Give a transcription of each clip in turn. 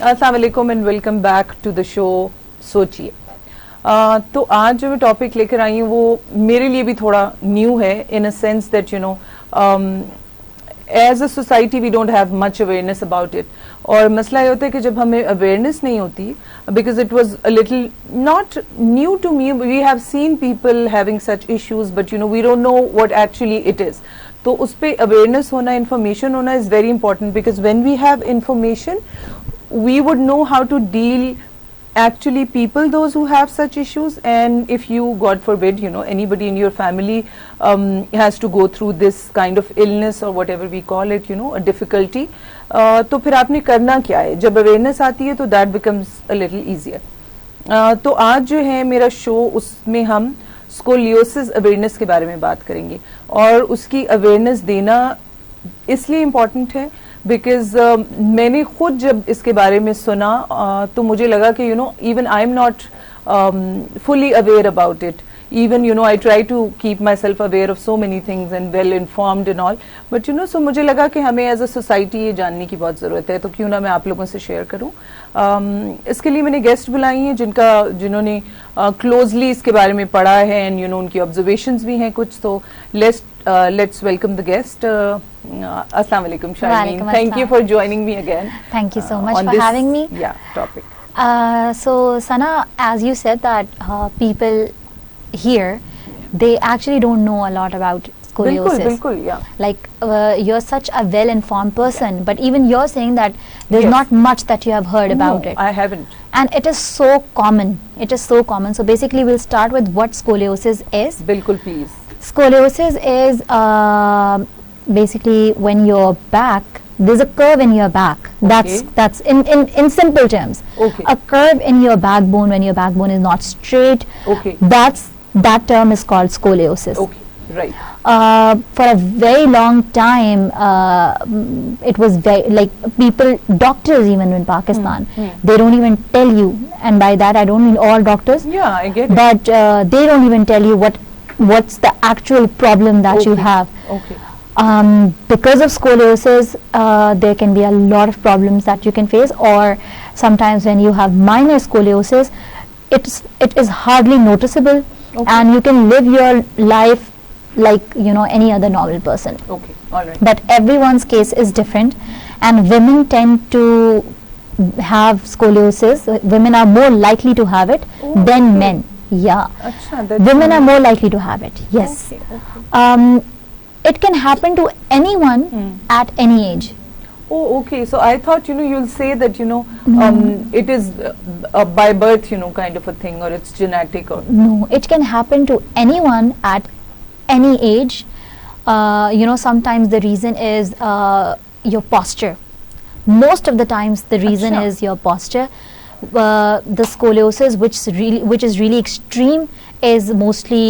अस्सलाम वालेकुम and welcome back to the show सोचिए। तो आज जो मैं टॉपिक लेकर आई हूँ वो मेरे लिए भी थोड़ा न्यू है in a sense that as a society we don't have much awareness about it. और मसला ये होता है कि जब हमें अवेयरनेस नहीं होती, because it was a little not new to me, we have seen people having such issues but we don't know what actually it is. तो उस पर अवेयरनेस होना, इंफॉर्मेशन होना is very important, because when we have information we would know how to deal actually people those who have such issues. And if you, God forbid, anybody in your family has to go through this kind of illness or whatever we call it, a difficulty, तो फिर आपने करना क्या है? जब awareness आती है तो that becomes a little easier. तो आज जो है मेरा शो, उसमें हम स्कोलियोसिस अवेयरनेस के बारे में बात करेंगे। और उसकी अवेयरनेस देना इसलिए इम्पोर्टेंट है बिकॉज मैंने खुद जब इसके बारे में सुना तो मुझे लगा कि even I am not fully aware about it. Even I try to keep myself aware of so many things and well informed and all, but so मुझे लगा कि हमें एज अ सोसाइटी ये जानने की बहुत जरूरत है, तो क्यों ना मैं आप लोगों से शेयर करूं। इसके लिए मैंने गेस्ट बुलाई हैं जिन्होंने क्लोजली इसके बारे में पढ़ा है एंड उनकी ऑब्जर्वेशंस भी हैं कुछ। तो let's welcome the guest. Assalamu alaikum, Sharmeen. Thank you for joining me again. Thank you so much for having me. Topic. So Sana, as you said that people here, they actually don't know a lot about scoliosis. Bilkul, yeah. Like you're such a well-informed person, but even you're saying that there's not much that you have heard about it. I haven't. And it is so common. It is so common. So basically, we'll start with what scoliosis is. Bilkul, please. Scoliosis is basically when your back, there's a curve in your back. That's in simple terms. Okay. A curve in your backbone when your backbone is not straight. Okay. That term is called scoliosis. Okay, right. For a very long time, it was doctors even in Pakistan, they don't even tell you, and by that I don't mean all doctors. Yeah, I get it. But they don't even tell you what's the actual problem that you have. Okay. Because of scoliosis, there can be a lot of problems that you can face, or sometimes when you have minor scoliosis, it is hardly noticeable. Okay. And you can live your life like any other normal person. Okay, all right. But everyone's case is different, and women tend to have scoliosis. Women are more likely to have it than men. Yeah. Achha, women are more likely to have it. Yes. Okay. It can happen to anyone at any age. Oh, okay. So I thought you'll say that it is by birth kind of a thing, or it's genetic, or no, it can happen to anyone at any age. Sometimes the reason is your posture. Most of the times the reason is your posture. The scoliosis, which is really extreme, is mostly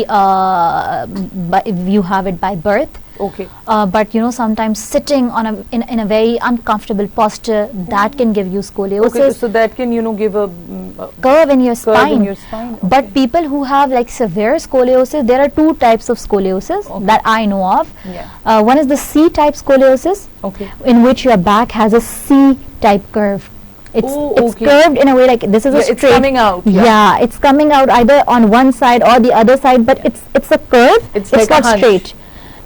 you have it by birth. Okay. But sometimes sitting in a very uncomfortable posture, that can give you scoliosis. Okay, so that can give a curve in your spine. In your spine. Okay. But people who have like severe scoliosis, there are two types of scoliosis that I know of. Yeah. One is the C-type scoliosis, in which your back has a C-type curve. It's curved in a way like this is a straight. It's coming out. Yeah, it's coming out either on one side or the other side, but it's a curve. It's like not straight.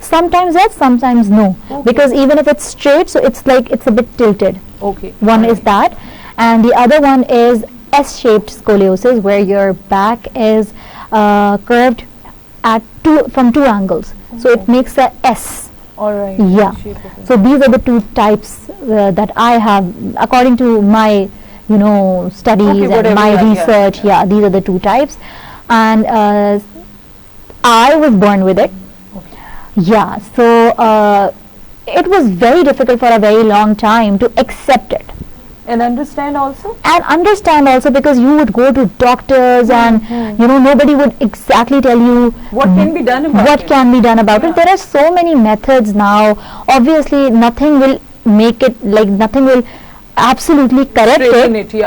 Sometimes yes, sometimes no. Because even if it's straight, so it's a bit tilted. Okay. One is that, and the other one is S-shaped scoliosis, where your back is curved from two angles. So it makes a S. All right. Yeah. So these are the two types that I have, according to my studies and my research. Yeah, these are the two types, and I was born with it. Yeah, so it was very difficult for a very long time to accept it. And understand also? And understand also, because you would go to doctors and nobody would exactly tell you what can be done about it. What can be done about it. There are so many methods now. Obviously nothing will make it, like nothing will absolutely correct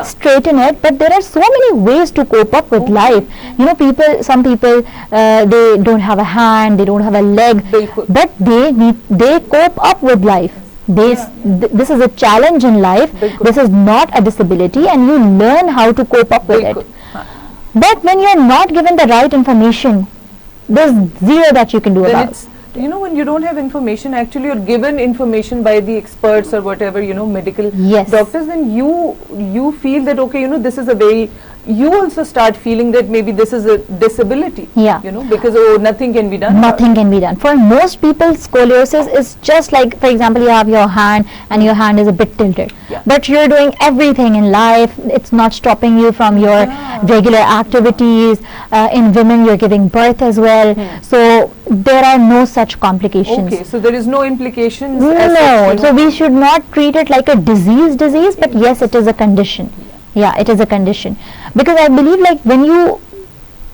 straighten it, but there are so many ways to cope up with life. Some people they don't have a hand, they don't have a leg, but they cope up with life. This is a challenge in life. This is not a disability, and you learn how to cope up with it. But when you're not given the right information, there's zero that you can do about it. You know, when you don't have information, actually you're given information by the experts or whatever, you know, medical doctors, then you feel that, okay, you know, this is a very, you also start feeling that maybe this is a disability, you know, because nothing can be done. Nothing can be done. For most people, scoliosis is just like, for example, you have your hand and your hand is a bit tilted, but you're doing everything in life. It's not stopping you from your regular activities. In women, you're giving birth as well. So there are no such complications. Okay, so there is no implications. No, so we should not treat it like a disease, but yes, it is a condition. Yeah, it is a condition. Because I believe, like, when you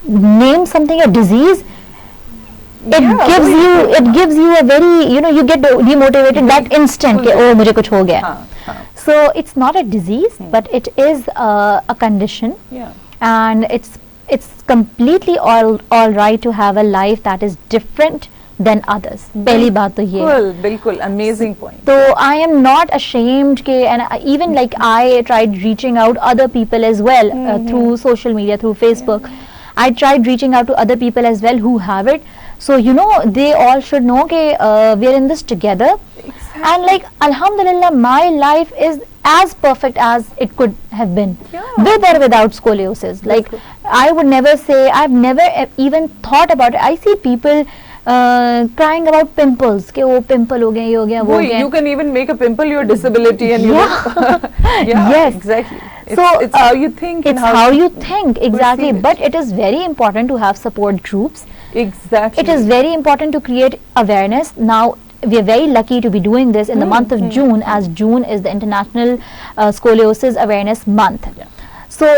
name something a disease, it gives you a very, you know, you get demotivated that instant. Oh, mujhe kuch ho gaya. So it's not a disease, but it is a condition. And it's completely all right to have a life that is different than others. Pehli baat to ye. Bilkul, amazing point. So I am not ashamed and even like I tried reaching out other people as well through social media, through Facebook. I tried reaching out to other people as well who have it. So, you know, they all should know that we are in this together. And like, alhamdulillah, my life is as perfect as it could have been, with or without scoliosis. Like, I would never say, I've never even thought about it. I see people crying about pimples. Ke oh, pimple ho gaya, ye ho gaya, wo ho gaya. You can even make a pimple your disability, and yes, exactly. It's how you think. It's how you think, exactly. But it is very important to have support groups. Exactly. It is very important to create awareness. Now, we are very lucky to be doing this in the month of June, as June is the International Scoliosis Awareness Month. So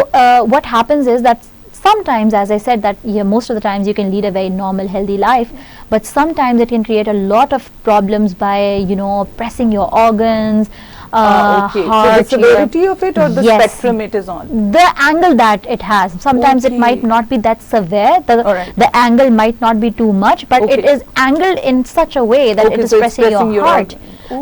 what happens is that sometimes, as I said, that most of the times you can lead a very normal, healthy life, but sometimes it can create a lot of problems by, you know, pressing your organs, heart. So the severity of it, or the spectrum it is on? The angle that it has. Sometimes it might not be that severe. The angle might not be too much, but it is angled in such a way that it is pressing your heart.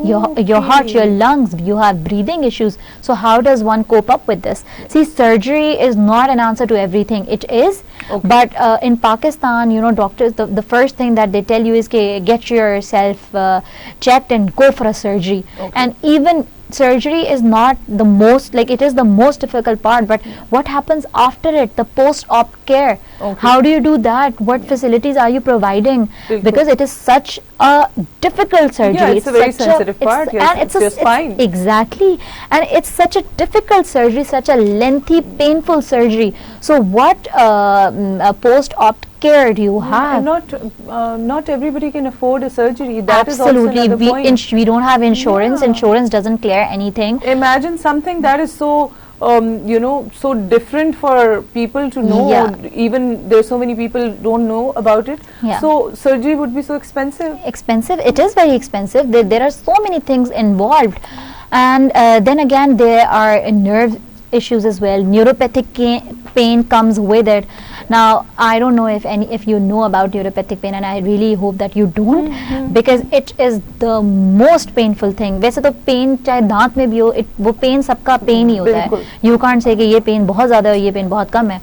Your heart, your lungs, you have breathing issues. So how does one cope up with this? See, surgery is not an answer to everything. It is, but in Pakistan, you know, doctors, the first thing that they tell you is get yourself checked and go for a surgery. And even surgery is not the most, like, it is the most difficult part, but what happens after it, the post-op care, how do you do that? What facilities are you providing? Because it is such a difficult surgery. It's a very sensitive part, and it's your spine. Exactly, and it's such a difficult surgery, such a lengthy, painful surgery. So what post-op care do you have? Not everybody can afford a surgery. That Absolutely. is also another point. We don't have insurance. Insurance doesn't clear anything. Imagine something that is so you know, so different for people to know. Even there's so many people don't know about it. So surgery would be so expensive. It is very expensive. There are so many things involved, and then again there are nerve issues as well. Neuropathic pain comes with it. Now, I don't know if you know about neuropathic pain, and I really hope that you don't, because it is the most painful thing. वैसे तो pain चाहे दांत में भी हो, वो pain सबका pain ही होता है. You can't say कि ये pain बहुत ज़्यादा है, ये pain बहुत कम है.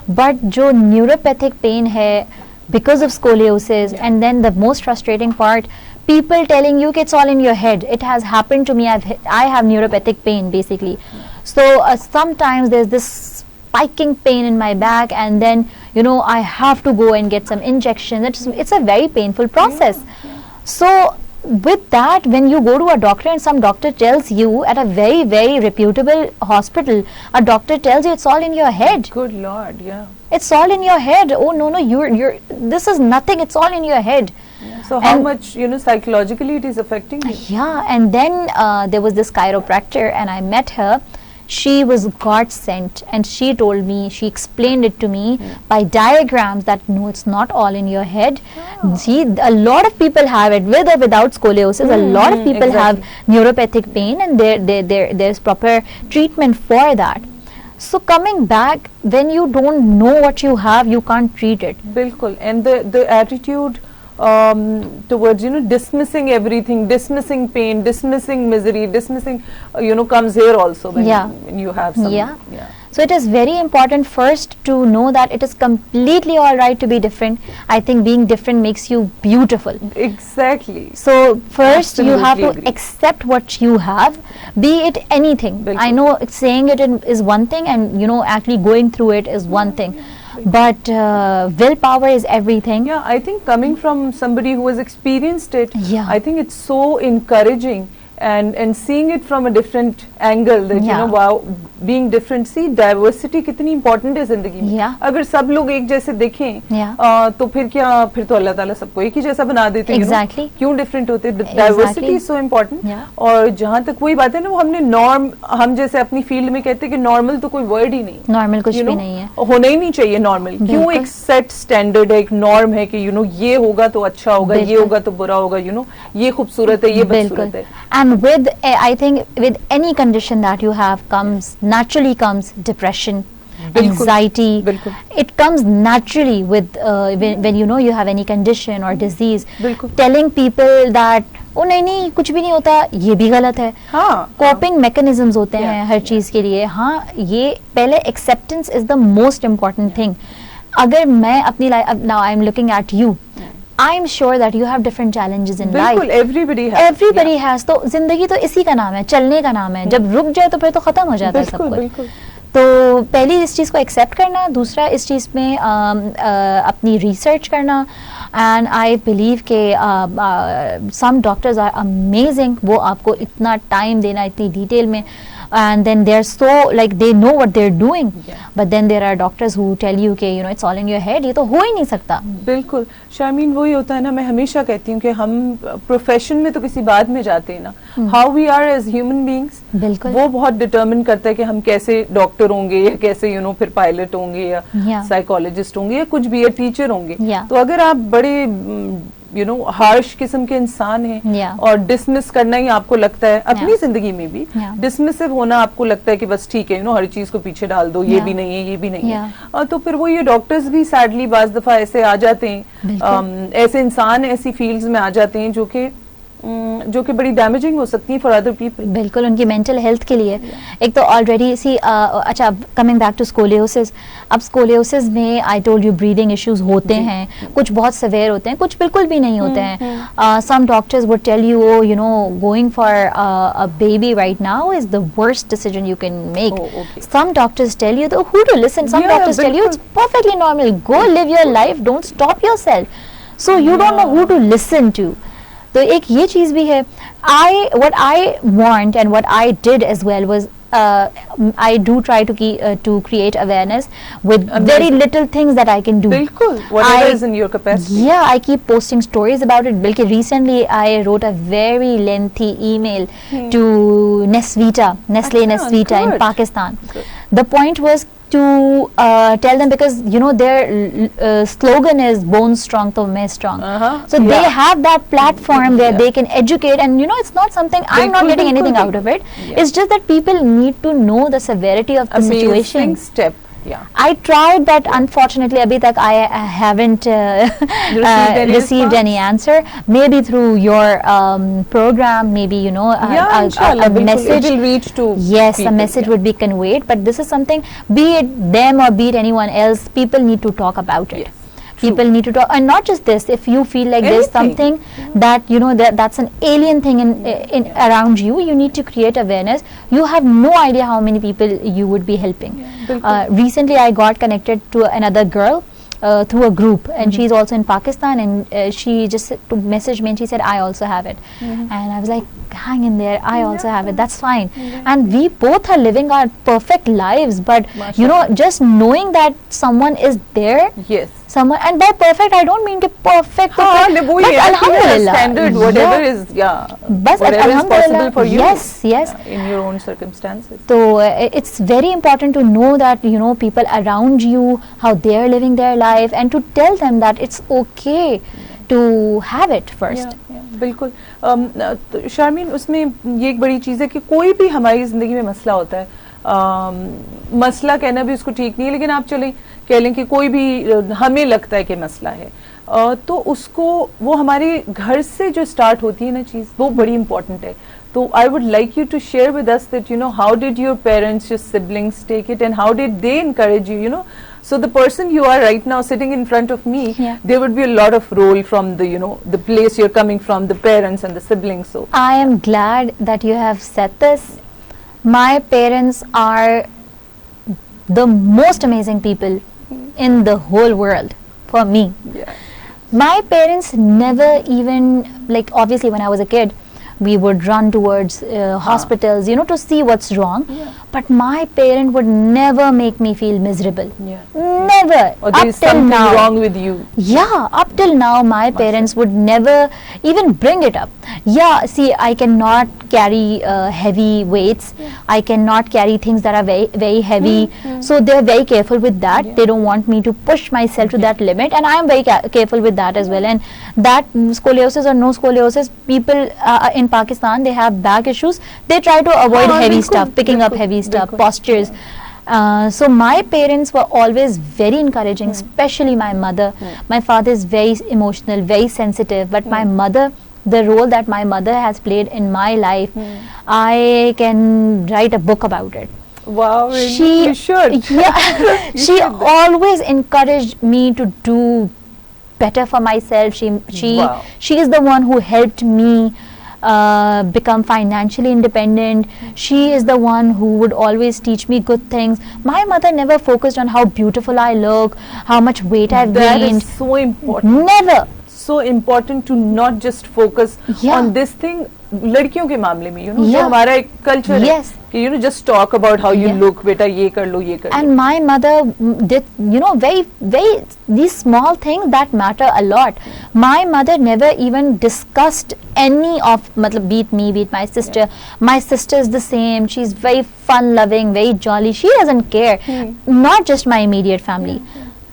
But जो neuropathic pain है, because of scoliosis, and then the most frustrating part, people telling you it's all in your head. It has happened to me. I have neuropathic pain basically. So sometimes there's this spiking pain in my back, and then, you know, I have to go and get some injection. It's a very painful process. So with that, when you go to a doctor and some doctor tells you at a very, very reputable hospital, a doctor tells you it's all in your head. Good Lord, it's all in your head. Oh no, you're this is nothing. It's all in your head. So how much, you know, psychologically it is affecting you? And then there was this chiropractor, and I met her. She was God sent, and she told me, she explained it to me by diagrams that no, it's not all in your head. See, a lot of people have it, with or without scoliosis. A lot of people have neuropathic pain, and there's proper treatment for that. So coming back, when you don't know what you have, you can't treat it. Bilkul. And the attitude towards dismissing everything, dismissing pain, dismissing misery, dismissing comes here also when you have some. So it is very important first to know that it is completely all right to be different. I think being different makes you beautiful. Exactly. So first Absolutely you have to agree. accept what you have, be it anything. Bilkul. I know saying it is one thing, and actually going through it is one thing, but willpower is everything. Yeah, I think coming from somebody who has experienced it, Yeah. I think it's so encouraging, and seeing it from a different angle that Yeah. wow, being different. See, diversity कितनी important है जिंदगी में. Yeah. अगर सब लोग एक जैसे देखें Yeah. तो फिर तो अल्लाह ताला सबको एक ही जैसा बना देते हैं. Exactly. क्यों डिफरेंट होते? Diversity is so important. Yeah. और जहाँ तक वही बात है ना, वो हमने नॉर्म, हम जैसे अपनी फील्ड में कहते हैं कि नॉर्मल तो कोई वर्ड ही नहीं, नॉर्मल कुछ You भी know, नहीं है. होना ही नहीं चाहिए नॉर्मल. क्यों? बिल्कुल. एक सेट स्टैंडर्ड है, एक नॉर्म है कि ये होगा तो अच्छा होगा, ये बिल्कुल. होगा तो बुरा होगा, ये खूबसूरत है, ये बदसूरत है. And with I think with any condition that you have naturally comes depression, बिल्कुल. anxiety. बिल्कुल. It comes naturally with when you have any condition or disease. बिल्कुल. Telling people that नहीं कुछ भी नहीं होता, ये भी गलत है. हाँ. Coping mechanisms होते हैं Yeah. हर चीज के लिए. हाँ, ये पहले acceptance is the most important thing. अगर मैं अपनी life, now I am looking at you, I am sure that you have different challenges in life. बिल्कुल. Everybody has. तो जिंदगी तो इसी का नाम है, चलने का नाम है. जब रुक जाए तो फिर तो खत्म हो जाता है सब बिल्कुल कुछ. बिल्कुल. तो पहली इस चीज़ को एक्सेप्ट करना, दूसरा इस चीज़ में अपनी रिसर्च करना. एंड आई बिलीव के सम डॉक्टर्स आर अमेजिंग, वो आपको इतना टाइम देना इतनी डिटेल में, and then they're so like they know what they're doing. But then there are doctors who tell you कि it's all in your head, ये तो हो ही नहीं सकता. बिल्कुल. शामीन, वही होता है ना, मैं हमेशा कहती हूँ कि हम प्रोफेशन में तो किसी बाद में जाते हैं ना, how we are as human beings, बिल्कुल. वो बहुत डिटरमिन करता है कि हम कैसे डॉक्टर होंगे, या कैसे फिर पायलट होंगे, या साइकोलॉजिस्ट होंगे, या कुछ भी, या टीचर होंगे. तो अगर आप बड़े हार्श किस्म के इंसान हैं और डिसमिस करना ही आपको लगता है अपनी जिंदगी में भी, डिसमिसिव होना आपको लगता है कि बस ठीक है, हर चीज को पीछे डाल दो, ये भी नहीं है, ये भी नहीं है, तो फिर वो ये डॉक्टर्स भी सैडली बाज दफा ऐसे आ जाते हैं, ऐसे इंसान ऐसी फील्ड्स में आ जाते हैं जो कि बड़ी डैमेजिंग हो सकती है फॉर अदर पीपल. बिल्कुल, उनकी मेंटल हेल्थ के लिए. एक तो ऑलरेडी अच्छा, कमिंग बैक टू स्कोलियोसिस. अब स्कोलियोसिस में I told you breathing issues होते हैं, कुछ बहुत सिवियर होते हैं, कुछ बिल्कुल भी नहीं होते हैं. Some doctors would tell you going for a baby right now is the worst decision you can make. Some doctors tell you who to listen. Some doctors tell you it's perfectly normal, go live your life, don't stop yourself. So you don't know who to listen to. तो एक ये चीज भी है. what I want and what I did as well was I do try to create awareness with very little things that I can do. बिल्कुल, whatever is in your capacity. Yeah, I keep posting stories about it. बल्कि recently I wrote a very lengthy email to Nestle Nesvita in Pakistan. The point was to tell them, because their slogan is bone strong to main strong. So they have that platform where they can educate, and it's not something I'm not getting anything out of it. It's just that people need to know the severity of the situation. Amazing step. Yeah. I tried that. Unfortunately, abhi tak I haven't received any answer. Maybe through your program, maybe a message. It will reach to yes, people, a message would be conveyed. But this is something, be it them or be it anyone else, people need to talk about it. Yes. People need to talk, and not just this. If you feel like there's something that that's an alien thing in around you, you need to create awareness. You have no idea how many people you would be helping. Recently, I got connected to another girl through a group, and she's also in Pakistan, and she just messaged me and she said, I also have it. And I was like, hang in there, I also have it, that's fine. And we both are living our perfect lives, but just knowing that someone is there. Yes. Someone, and by perfect I don't mean perfect, but alhamdulillah, standard, whatever is, but whatever is possible for you, yes, in your own circumstances. So it's very important to know that people around you, how they are living their life, and to tell them that it's okay to have it first. बिल्कुल. शारमीन, उसमें ये एक बड़ी चीज़ है कि कोई भी हमारी जिंदगी में मसला होता है, मसला कहना भी उसको ठीक नहीं है, लेकिन आप चलें कह लें कि कोई भी हमें लगता है कि मसला है, तो उसको वो हमारे घर से जो स्टार्ट होती है ना चीज, वो बड़ी इंपॉर्टेंट है. So I would like you to share with us that, how did your parents, your siblings take it, and how did they encourage you, So the person you are right now sitting in front of me, there would be a lot of role from the, the place you're coming from, the parents and the siblings. So I am glad that you have said this. My parents are the most amazing people in the whole world for me. Yeah. My parents never even, like, obviously when I was a kid, we would run towards hospitals, to see what's wrong. Yeah. But my parent would never make me feel miserable. Yeah. Never. Or there is something wrong with you. Yeah, up till now, my parents would never even bring it up. Yeah, see, I cannot carry heavy weights. Yeah. I cannot carry things that are very, very heavy. So they're very careful with that. Yeah. They don't want me to push myself to that limit, and I am very careful with that as well. And that scoliosis or no scoliosis, people in Pakistan, they have back issues. They try to avoid heavy stuff, picking up heavy stuff, postures. So my parents were always very encouraging, especially my mother. My father is very emotional, very sensitive, but my mother, the role that my mother has played in my life, I can write a book about it. Wow, really? You should. Yeah, she always encouraged me to do better for myself. She is the one who helped me become financially independent. She is the one who would always teach me good things. My mother never focused on how beautiful I look, how much weight I've gained. That is so important. Never. So important to not just focus on this thing. लड़कियों के मामले में, जो हमारा एक culture है कि just talk about how you look, बेटा ये कर लो, ये कर लो. And my mother did, very, very, these small things that matter a lot. My mother never even discussed any of, be it me, be it my sister. My sister is the same. She's very fun-loving, very jolly. She doesn't care. Not just my immediate family.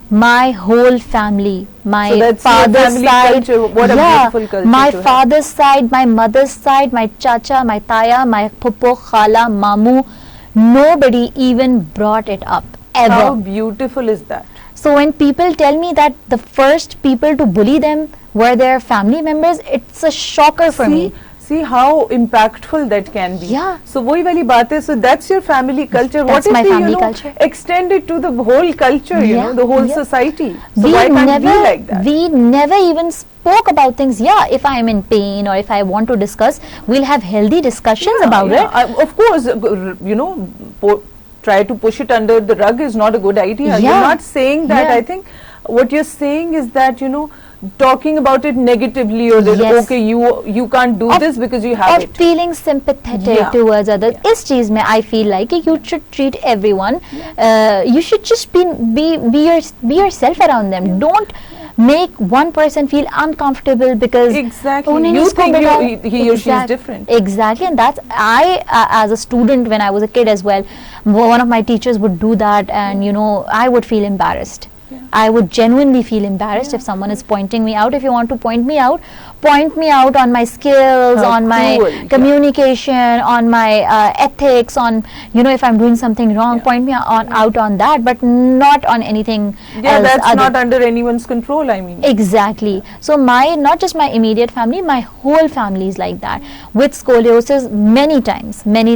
My whole family, my father's side, culture. What a beautiful culture my to father's side, my mother's side, my chacha, my taya, my puppo, khala, mamu, nobody even brought it up ever. How beautiful is that? So when people tell me that the first people to bully them were their family members, it's a shocker for me. See how impactful that can be. Yeah. So वही वाली बात है. So that's your family culture. That's what my if family we, culture. extend it to the whole culture, the whole society? So we why can't we like that? We never even spoke about things. Yeah, if I am in pain or if I want to discuss, we'll have healthy discussions about it. Of course, try to push it under the rug is not a good idea. You're not saying that. I think what you're saying is that, talking about it negatively or that okay you can't do this because you have it. Feeling sympathetic towards others. इस चीज में I feel like you should treat everyone. You should just be yourself around them. Don't make one person feel uncomfortable because exactly you think he or she is different. Exactly, and that's as a student when I was a kid as well, one of my teachers would do that, and I would feel embarrassed. I would genuinely feel embarrassed if someone is pointing me out. If you want to point me out on my skills, on my communication, on my ethics, on if I'm doing something wrong, point me out on that, but not on anything else. That's not under anyone's control, I mean. Exactly. So not just my immediate family, my whole family is like that. With scoliosis, many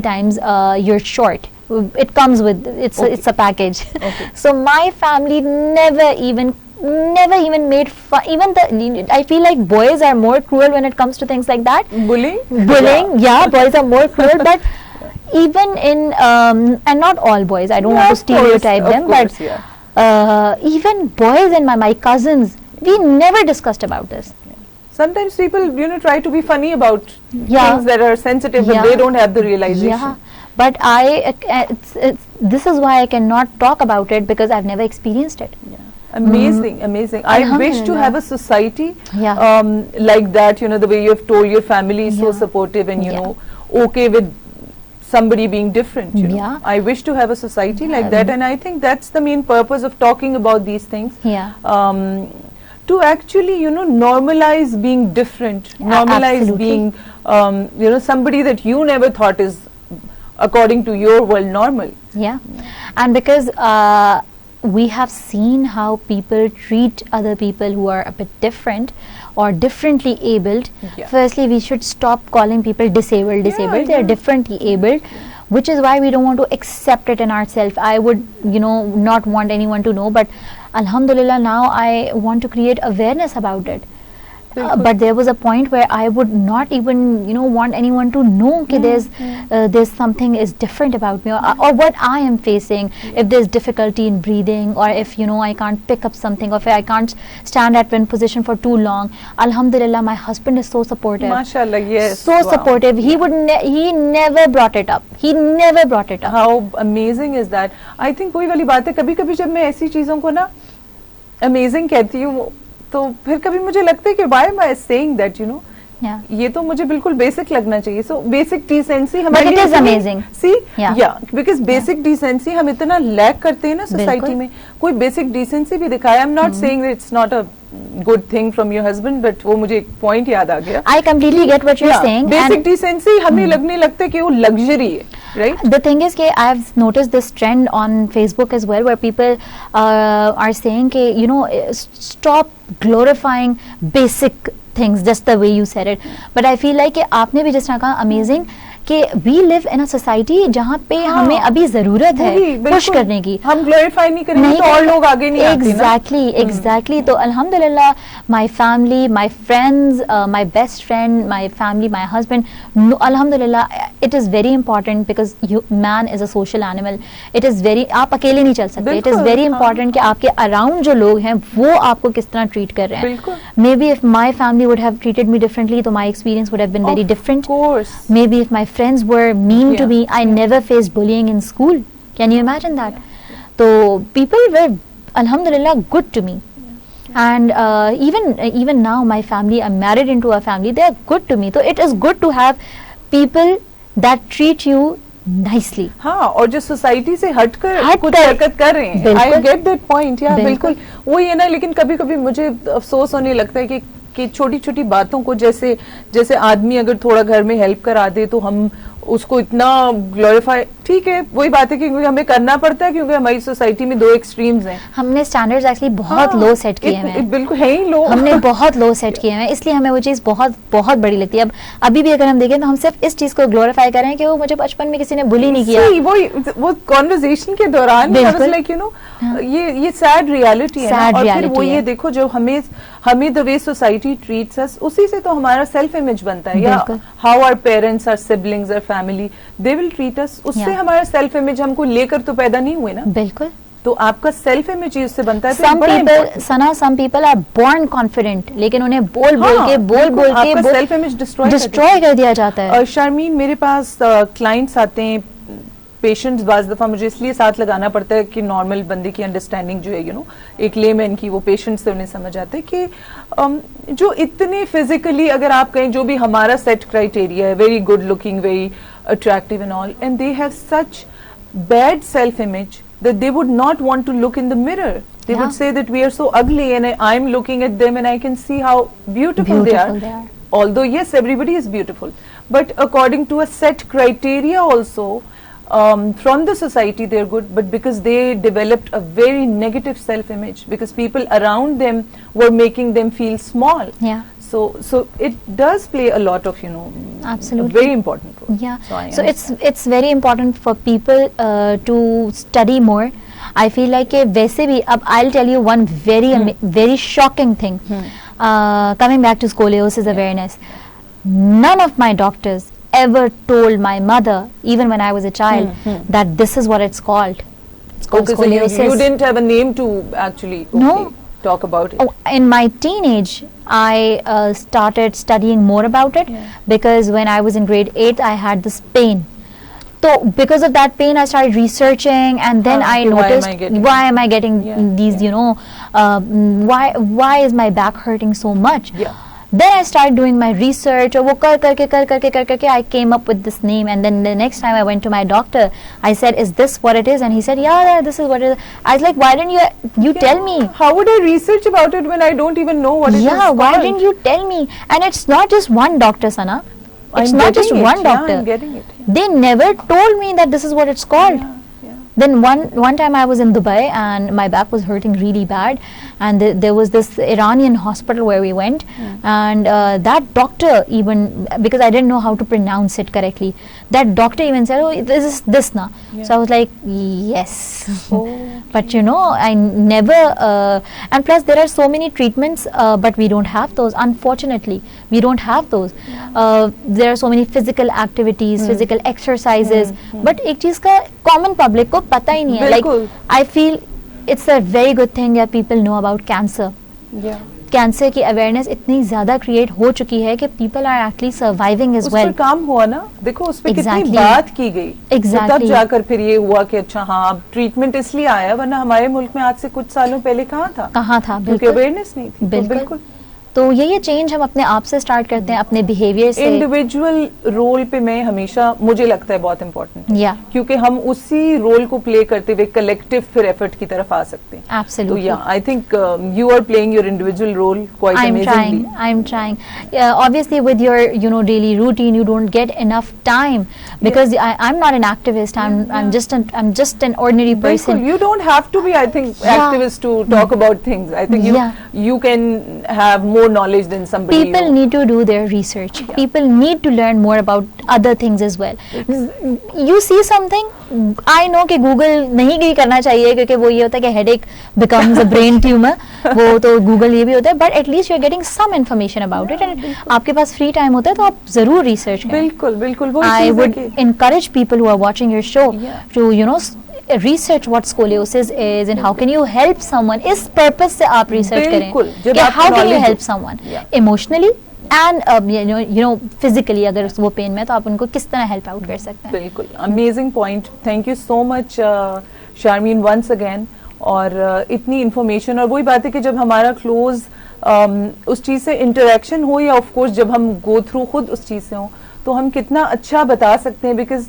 times you're short. It comes with it's a package. So my family never even made fun. I feel like boys are more cruel when it comes to things like that. Bullying, boys are more cruel. But even in and not all boys, I don't want to stereotype them, but even boys and my cousins, we never discussed about this. Sometimes people try to be funny about things that are sensitive, but they don't have the realization. But this is why I cannot talk about it, because I've never experienced it. Amazing. I wish to have a society like that, the way you have told your family is so supportive and okay with somebody being different. I wish to have a society like that, and I think that's the main purpose of talking about these things. To actually normalize being different, normalize being somebody that you never thought is according to your world normal. And because we have seen how people treat other people who are a bit different or differently abled. Firstly, we should stop calling people disabled. They are differently abled, which is why we don't want to accept it in ourselves. I would, not want anyone to know, but alhamdulillah, now I want to create awareness about it. But there was a point where I would not even, want anyone to know that there's something is different about me, or what I am facing. If there's difficulty in breathing, or if I can't pick up something, or if I can't stand at one position for too long. Alhamdulillah, my husband is so supportive. MashaAllah, yes. So supportive. He never brought it up. How amazing is that? I think वही वाली बात है, कभी-कभी जब मैं ऐसी चीजों को ना amazing कहती हूँ, तो फिर कभी मुझे लगता है कि why am I saying that, ये तो मुझे बिल्कुल बेसिक लगना चाहिए. सो बेसिक डिसेंसी हमारे लिए is amazing. See because basic decency हम इतना लैक करते हैं ना सोसाइटी में. कोई बेसिक डिसेंसी भी दिखाया. I am not saying that it's not a good thing from your husband, but वो मुझे एक पॉइंट याद आ गया. I completely get what you are saying. Basic decency हमें लगने लगता है कि वो लग्जरी है. Right? The thing is that I've noticed this trend on Facebook as well, where people are saying that, stop glorifying basic things just the way you said it. But I feel like आपने भी जिस तरह कहा amazing कि we live in a society जहाँ पे हमें अभी जरूरत है पुश करने की. हम ग्लोरीफाई नहीं करेंगे तो और लोग आगे नहीं आते ना. Exactly. तो अल्हम्दुलिल्लाह, my family, my friends, my best friend, my family, my husband, अल्हम्दुलिल्लाह, it is very important because man is a social animal. It is very, आप अकेले नहीं चल सकते. It is very important कि आपके अराउंड जो लोग हैं वो आपको किस तरह ट्रीट कर रहे हैं. Maybe if my family would have treated me differently, तो my experience would have been very different. Of course. Maybe if my friends were mean to me, I never faced bullying in school. Can you imagine that? So people were alhamdulillah good to me. And even now my family, I'm married into a family, they are good to me. So it is good to have people that treat you nicely. हाँ, और जो society से हटकर कुछ हरकत कर रहे हैं. I get that point. या बिल्कुल वो ये ना. लेकिन कभी कभी मुझे अफसोस होने लगता है कि छोटी छोटी बातों को जैसे आदमी अगर थोड़ा घर में हेल्प करा दे तो हम उसको इतना ग्लोरीफाई. ठीक है, वही बात है कि हमें करना पड़ता है क्योंकि हमारी सोसाइटी में दो एक्सट्रीम्स हैं. हमने स्टैंडर्ड्स एक्चुअली बहुत लो सेट किए हैं. बिल्कुल है ही लो. हमने बहुत लो सेट किए हैं, इसलिए हमें वो चीज बहुत बहुत बड़ी लगती है. अब अभी भी अगर हम देखें तो हम सिर्फ इस चीज को ग्लोरीफाई कर रहे हैं कि वो मुझे बचपन में किसी ने बुली नहीं किया. वो कॉन्वर्सेशन के दौरान लाइक ये सैड रियलिटी है. और फिर वो ये देखो जो हमें the way society treats us, उसी से तो हमारा सेल्फ इमेज बनता है. या how our parents, our siblings, our family, they will treat us. उससे हमारा सेल्फ इमेज हमको लेकर तो पैदा नहीं हुए ना. बिल्कुल. तो आपका सेल्फ इमेज उससे बनता है. some people are born confident, लेकिन उन्हें बोल के सेल्फ इमेज डिस्ट्रॉय कर दिया जाता है. शर्मीन, मेरे पास क्लाइंट्स आते हैं, पेशेंट्स बाज दफा मुझे इसलिए साथ लगाना पड़ता है कि नॉर्मल बंदे की अंडरस्टैंडिंग जो है एक लेमैन की, वो पेशेंट से उन्हें समझ आता है कि जो इतने फिजिकली, अगर आप कहें जो भी हमारा सेट क्राइटेरिया है, very good looking, very attractive and all, and they have such bad self image that they would not want to look in the mirror. They would say that we are so ugly, and I'm looking at them and I can see how beautiful they are. Although yes, everybody is beautiful, but according to a set criteria also, from the society they're good, but because they developed a very negative self-image, because people around them were making them feel small. Yeah. So it does play a lot of, absolutely, a very important role. Yeah. So it's very important for people to study more. I feel like वैसे भी, अब I'll tell you one very shocking thing. Coming back to scoliosis awareness, none of my doctors ever told my mother, even when I was a child, that this is what it's called. It's called scoliosis. So you didn't have a name to actually talk about it. In my teenage, I started studying more about it, because when I was in grade 8, I had this pain. So because of that pain, I started researching, and then I noticed, why am I getting these, why is my back hurting so much? Then I started doing my research, और वो कर करके I came up with this name. And then the next time I went to my doctor, I said, is this what it is? And he said, yeah, this is what it is. I was like, why didn't you tell me? How would I research about it when I don't even know what it is called? Why didn't you tell me? And it's not just one doctor, Sana. It's not just one doctor. I'm getting it. They never told me that this is what it's called. Then one time I was in Dubai and my back was hurting really bad, and there was this Iranian hospital where we went, and that doctor, even because I didn't know how to pronounce it correctly, that doctor even said, "Oh, this is this na." So I was like, yes. But you know, I never and plus there are so many treatments, but we don't have those, unfortunately. We don't have those. There are so many physical activities, physical exercises, but एक चीज का common public को पता ही नहीं है. Like I feel it's a very good thing that people know about cancer. Cancer की awareness इतनी ज्यादा क्रिएट हो चुकी है कि people are actually surviving as well. काम हुआ ना, देखो उस पे कितनी बात की गई. तब जाकर फिर ये हुआ कि अच्छा हाँ अब ट्रीटमेंट इसलिए आया, वरना हमारे मुल्क में आज से कुछ सालों पहले कहाँ था क्योंकि अवेयरनेस नहीं थी. बिल्कुल. तो ये चेंज हम अपने आप से स्टार्ट करते हैं, अपने बिहेवियर से. इंडिविजुअल रोल पे मैं हमेशा, मुझे लगता है बहुत इम्पोर्टेंट है, क्योंकि हम उसी रोल को प्ले करते हुए कलेक्टिव फिर एफर्ट की तरफ आ सकते हैं. Absolutely. तो I think you are playing your individual role quite amazingly. I'm trying. Obviously with your daily routine you don't get enough time because I'm not an activist. I'm just an ordinary person. You don't have to be, I think, activist to talk about things. I think you can have more knowledge than somebody. People need to do their research. People need to learn more about other things as well. You see something, I know कि Google नहीं भी करना चाहिए, क्योंकि वो ये होता है कि headache becomes a brain tumor. वो तो Google ये भी होता है, but at least you're getting some information about it, and आपके पास free time होता है तो आप जरूर research करें. बिल्कुल. I would encourage people who are watching your show to research what scoliosis is and how can you help someone. इस purpose से आप research करें कि how can you help someone emotionally and physically. अगर वो pen में तो आप उनको किस तरह हेल्प आउट कर सकते हैं. बिल्कुल. Amazing point. Thank you so much Sharmeen once again. और इतनी इंफॉर्मेशन, और वही बात है कि जब हमारा क्लोज उस चीज से इंटरेक्शन हो, या ऑफ कोर्स जब हम गो थ्रू खुद उस चीज से हो, तो हम कितना अच्छा बता सकते हैं. बिकॉज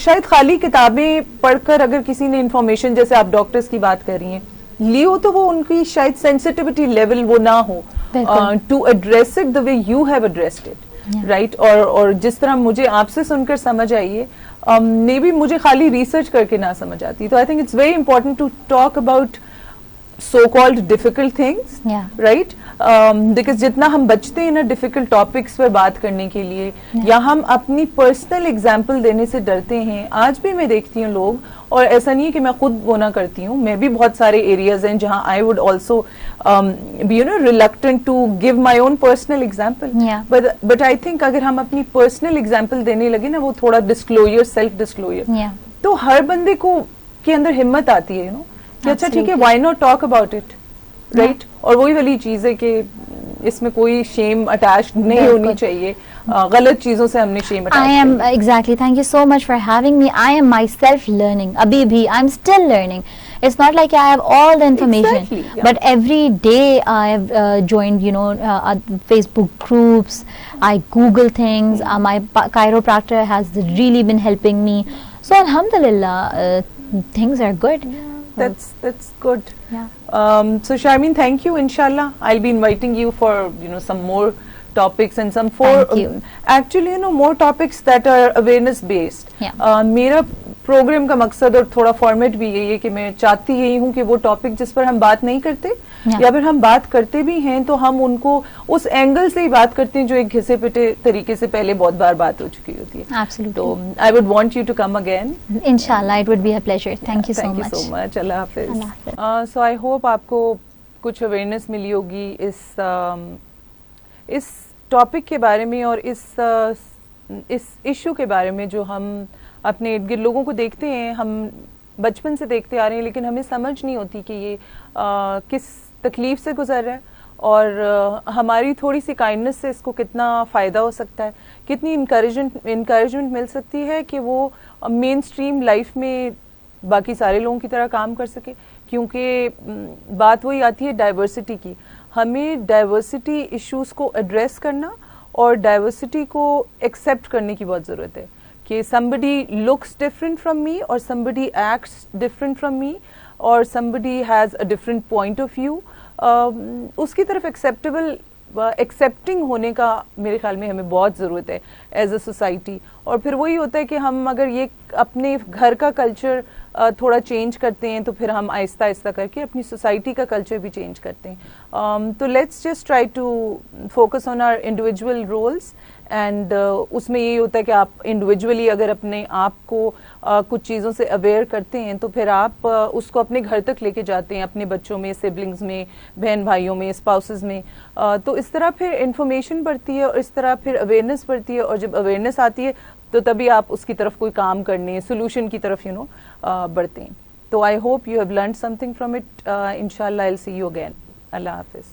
शायद खाली किताबें पढ़कर अगर किसी ने इंफॉर्मेशन, जैसे आप डॉक्टर्स की बात कर रही हैं, ली हो, तो वो उनकी शायद सेंसिटिविटी लेवल वो ना हो to address it the way you have addressed it, right. और जिस तरह मुझे आपसे सुनकर समझ आई है, मे बी मुझे खाली रिसर्च करके ना समझ आती. तो I think it's very important to talk about so-called difficult things, right? Because जितना हम बचते हैं ना डिफिकल्ट टॉपिक्स पर बात करने के लिए, या हम अपनी पर्सनल एग्जाम्पल देने से डरते हैं. आज भी मैं देखती हूँ लोग, और ऐसा नहीं है कि मैं खुद वो ना करती हूँ, मैं भी बहुत सारे एरियाज हैं जहाँ I would also be reluctant to give my own personal example. But I think अगर हम अपनी पर्सनल एग्जाम्पल देने लगे ना, वो थोड़ा डिस्क्लोजर, सेल्फ डिस्क्लोजर, तो हर बंदे को के अंदर हिम्मत आती है, कि अच्छा ठीक है, why not talk about it, right. और वही वाली चीज है कि इसमें कोई शेम अटैच नहीं होनी चाहिए. गलत चीजों से हमने shame attach. I am exactly. Thank you so much for having me. I am myself learning. अभी भी I'm still learning. It's not like I have all the information, but every day I've joined, Facebook groups. I Google things. My chiropractor has really been helping me. So alhamdulillah, things are good. That's good. So Sharmeen, thank you. Inshallah, I'll be inviting you for some more topics and some actually more topics that are awareness based. मेरा programme का मकसद और थोड़ा format भी यही है कि मैं चाहती यही हूँ कि वो टॉपिक जिस पर हम बात नहीं करते, या फिर हम बात करते भी हैं तो हम उनको उस एंगल से ही बात करते हैं जो एक घिसे पिटे तरीके से पहले बहुत बार बात हो चुकी होती है. Absolutely. तो I would want you to come again. इंशाल्लाह, it would be a pleasure. Thank you so much. अल्लाह हाफिज. सो आई होप आपको कुछ अवेयरनेस मिली होगी इस टॉपिक के बारे में, और इस इशू के बारे में जो हम अपने इर्द गिर्द लोगों को देखते हैं. हम बचपन से देखते आ रहे हैं, लेकिन हमें समझ नहीं होती कि ये किस तकलीफ से गुजर रहा है, और हमारी थोड़ी सी काइंडनेस से इसको कितना फ़ायदा हो सकता है, कितनी इनकरेजमेंट मिल सकती है कि वो मेन स्ट्रीम लाइफ में बाकी सारे लोगों की तरह काम कर सके. क्योंकि बात वही आती है डाइवर्सिटी की. हमें डाइवर्सिटी इश्यूज़ को एड्रेस करना और डाइवर्सिटी को एक्सेप्ट करने की बहुत ज़रूरत है कि somebody looks different from me, or somebody acts different from me, or somebody has a different point of view. उसकी तरफ एक्सेप्टिंग होने का मेरे ख्याल में हमें बहुत ज़रूरत है एज अ सोसाइटी. और फिर वही होता है कि हम अगर ये अपने घर का कल्चर थोड़ा चेंज करते हैं तो फिर हम आहिस्ता आहिस्ता करके अपनी सोसाइटी का कल्चर भी चेंज करते हैं। तो let's just try to focus on our individual roles and उसमें यही होता है कि आप इंडिविजुअली अगर अपने आप को कुछ चीज़ों से अवेयर करते हैं तो फिर आप उसको अपने घर तक लेके जाते हैं, अपने बच्चों में, सिबलिंग्स में, बहन भाइयों में, स्पाउसेस में। तो इस तरह फिर इंफॉर्मेशन बढ़ती है और इस तरह फिर अवेयरनेस बढ़ती है, और जब अवेयरनेस आती है तो तभी आप उसकी तरफ कोई काम करने, सोल्यूशन की तरफ बढ़ते हैं। तो I hope you have learn something from it. इंशाल्लाह I will see you again. अल्लाह हाफिज।